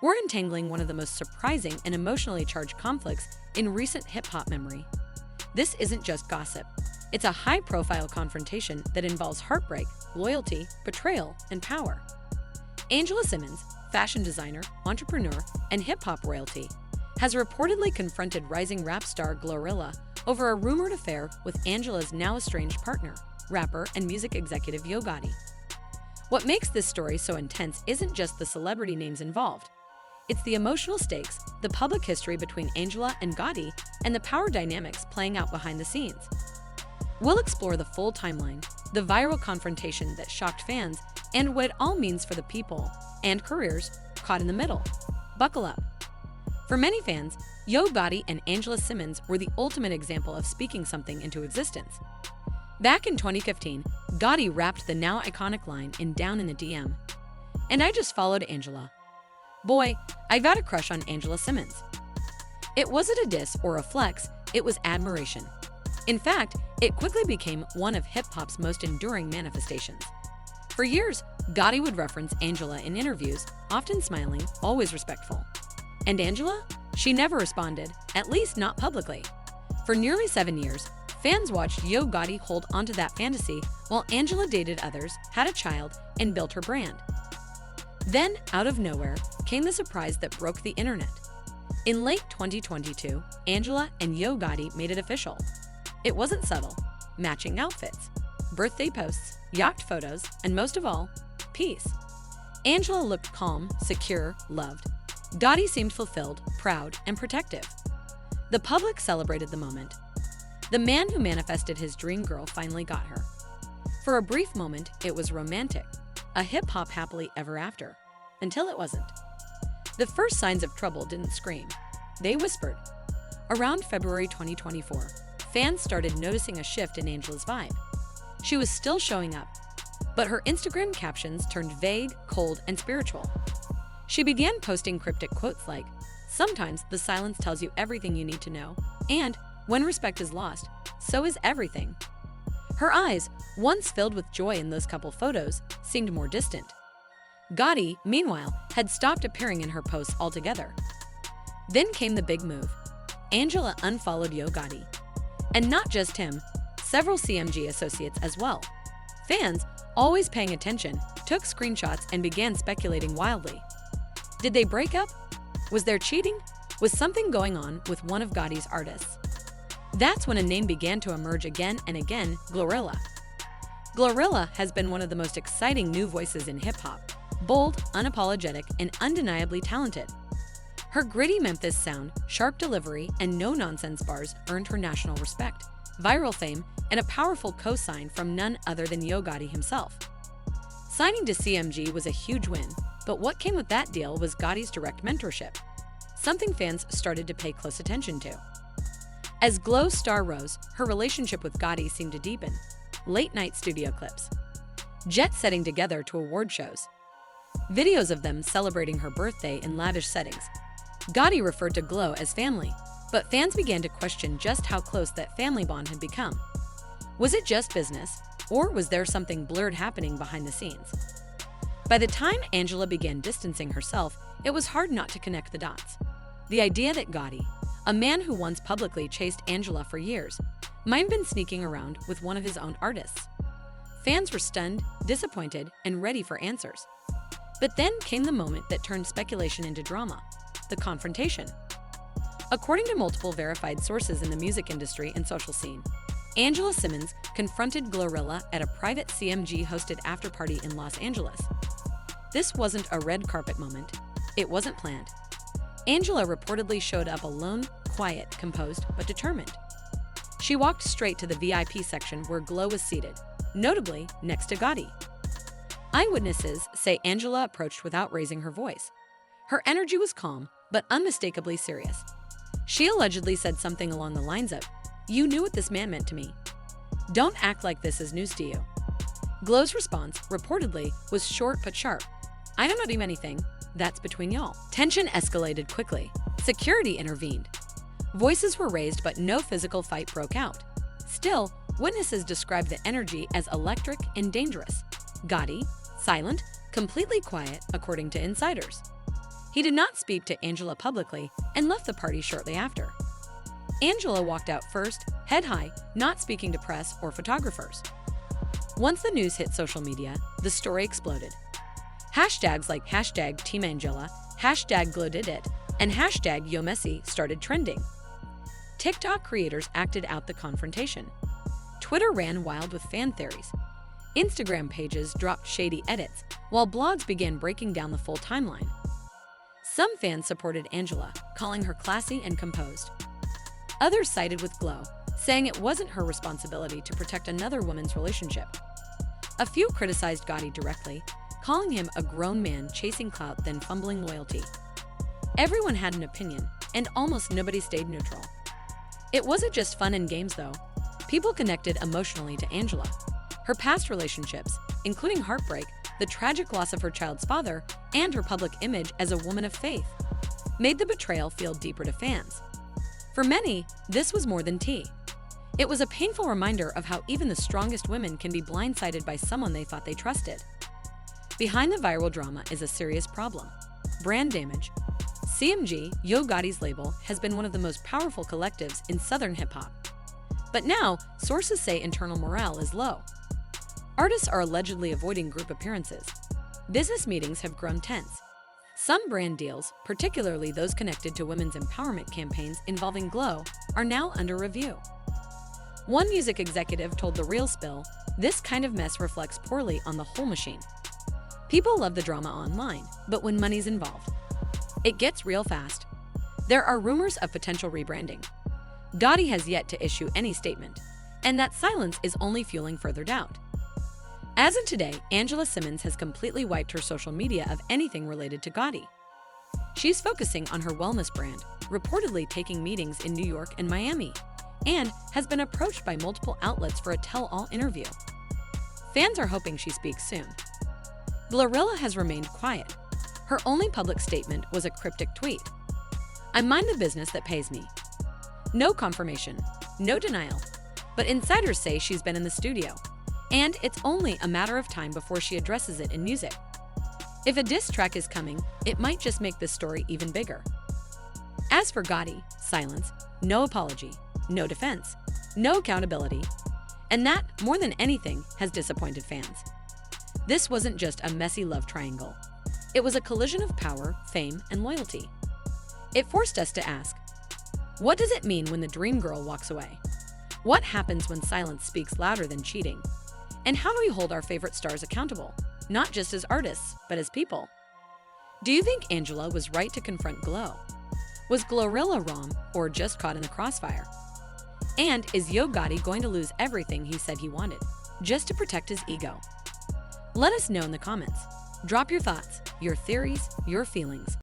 We're entangling one of the most surprising and emotionally charged conflicts in recent hip-hop memory. This isn't just gossip. It's a high-profile confrontation that involves heartbreak, loyalty, betrayal, and power. Angela Simmons, fashion designer, entrepreneur, and hip-hop royalty, has reportedly confronted rising rap star GloRilla over a rumored affair with Angela's now estranged partner, rapper and music executive Yo Gotti. What makes this story so intense isn't just the celebrity names involved. It's the emotional stakes, the public history between Angela and Gotti, and the power dynamics playing out behind the scenes. We'll explore the full timeline, the viral confrontation that shocked fans, and what it all means for the people and careers caught in the middle. Buckle up. For many fans, Yo Gotti and Angela Simmons were the ultimate example of speaking something into existence. Back in 2015, Gotti rapped the now iconic line in Down in the DM. "And I just followed Angela. Boy, I've got a crush on Angela Simmons." It wasn't a diss or a flex, it was admiration. In fact, it quickly became one of hip-hop's most enduring manifestations. For years, Gotti would reference Angela in interviews, often smiling, always respectful. And Angela? She never responded, at least not publicly. For nearly 7 years, fans watched Yo Gotti hold onto that fantasy while Angela dated others, had a child, and built her brand. Then, out of nowhere, came the surprise that broke the internet. In late 2022, Angela and Yo Gotti made it official. It wasn't subtle. Matching outfits, birthday posts, yacht photos, and most of all, peace. Angela looked calm, secure, loved. Gotti seemed fulfilled, proud, and protective. The public celebrated the moment. The man who manifested his dream girl finally got her. For a brief moment, it was romantic, a hip-hop happily ever after, until it wasn't. The first signs of trouble didn't scream. They whispered. Around February 2024, fans started noticing a shift in Angela's vibe. She was still showing up, but her Instagram captions turned vague, cold, and spiritual. She began posting cryptic quotes like, "Sometimes the silence tells you everything you need to know," and "When respect is lost, so is everything." Her eyes, once filled with joy in those couple photos, seemed more distant. Gotti, meanwhile, had stopped appearing in her posts altogether. Then came the big move. Angela unfollowed Yo Gotti. And not just him, several CMG associates as well. Fans, always paying attention, took screenshots and began speculating wildly. Did they break up? Was there cheating? Was something going on with one of Gotti's artists? That's when a name began to emerge again and again: GloRilla. GloRilla has been one of the most exciting new voices in hip-hop, bold, unapologetic, and undeniably talented. Her gritty Memphis sound, sharp delivery, and no-nonsense bars earned her national respect, viral fame, and a powerful co-sign from none other than Yo Gotti himself. Signing to CMG was a huge win, but what came with that deal was Gotti's direct mentorship, something fans started to pay close attention to. As Glo's star rose, her relationship with Gotti seemed to deepen. Late-night studio clips, jet-setting together to award shows, videos of them celebrating her birthday in lavish settings. Gotti referred to Glo as family, but fans began to question just how close that family bond had become. Was it just business, or was there something blurred happening behind the scenes? By the time Angela began distancing herself, it was hard not to connect the dots. The idea that Gotti, a man who once publicly chased Angela for years, might have been sneaking around with one of his own artists. Fans were stunned, disappointed, and ready for answers. But then came the moment that turned speculation into drama: the confrontation. According to multiple verified sources in the music industry and social scene, Angela Simmons confronted GloRilla at a private CMG-hosted after-party in Los Angeles. This wasn't a red carpet moment. It wasn't planned. Angela reportedly showed up alone, quiet, composed, but determined. She walked straight to the VIP section where Glo was seated, notably next to Gotti. Eyewitnesses say Angela approached without raising her voice. Her energy was calm, but unmistakably serious. She allegedly said something along the lines of, "You knew what this man meant to me. Don't act like this is news to you." Glo's response, reportedly, was short but sharp. "I don't know anything. That's between y'all." Tension escalated quickly. Security intervened. Voices were raised, but no physical fight broke out. Still, witnesses described the energy as electric and dangerous. Gotti, silent, completely quiet, according to insiders. He did not speak to Angela publicly and left the party shortly after. Angela walked out first, head high, not speaking to press or photographers. Once the news hit social media, the story exploded. Hashtags like #TeamAngela, #GloDidIt, and #YoMessy started trending. TikTok creators acted out the confrontation. Twitter ran wild with fan theories. Instagram pages dropped shady edits, while blogs began breaking down the full timeline. Some fans supported Angela, calling her classy and composed. Others sided with Glo, saying it wasn't her responsibility to protect another woman's relationship. A few criticized Gotti directly, calling him a grown man chasing clout then fumbling loyalty. Everyone had an opinion, and almost nobody stayed neutral. It wasn't just fun and games, though. People connected emotionally to Angela. Her past relationships, including heartbreak, the tragic loss of her child's father, and her public image as a woman of faith, made the betrayal feel deeper to fans. For many, this was more than tea. It was a painful reminder of how even the strongest women can be blindsided by someone they thought they trusted. Behind the viral drama is a serious problem: brand damage. CMG, Yo Gotti's label, has been one of the most powerful collectives in Southern hip-hop. But now, sources say internal morale is low. Artists are allegedly avoiding group appearances. Business meetings have grown tense. Some brand deals, particularly those connected to women's empowerment campaigns involving Glo, are now under review. One music executive told The Real Spill, "This kind of mess reflects poorly on the whole machine. People love the drama online, but when money's involved, it gets real fast." There are rumors of potential rebranding. Gotti has yet to issue any statement, and that silence is only fueling further doubt. As of today, Angela Simmons has completely wiped her social media of anything related to Gotti. She's focusing on her wellness brand, reportedly taking meetings in New York and Miami, and has been approached by multiple outlets for a tell-all interview. Fans are hoping she speaks soon. GloRilla has remained quiet. Her only public statement was a cryptic tweet: "I mind the business that pays me." No confirmation, no denial, but insiders say she's been in the studio, and it's only a matter of time before she addresses it in music. If a diss track is coming, it might just make this story even bigger. As for Gotti, silence, no apology, no defense, no accountability, and that, more than anything, has disappointed fans. This wasn't just a messy love triangle. It was a collision of power, fame, and loyalty. It forced us to ask, what does it mean when the dream girl walks away? What happens when silence speaks louder than cheating? And how do we hold our favorite stars accountable, not just as artists, but as people? Do you think Angela was right to confront Glo? Was GloRilla wrong or just caught in the crossfire? And is Yo Gotti going to lose everything he said he wanted, just to protect his ego? Let us know in the comments. Drop your thoughts, your theories, your feelings.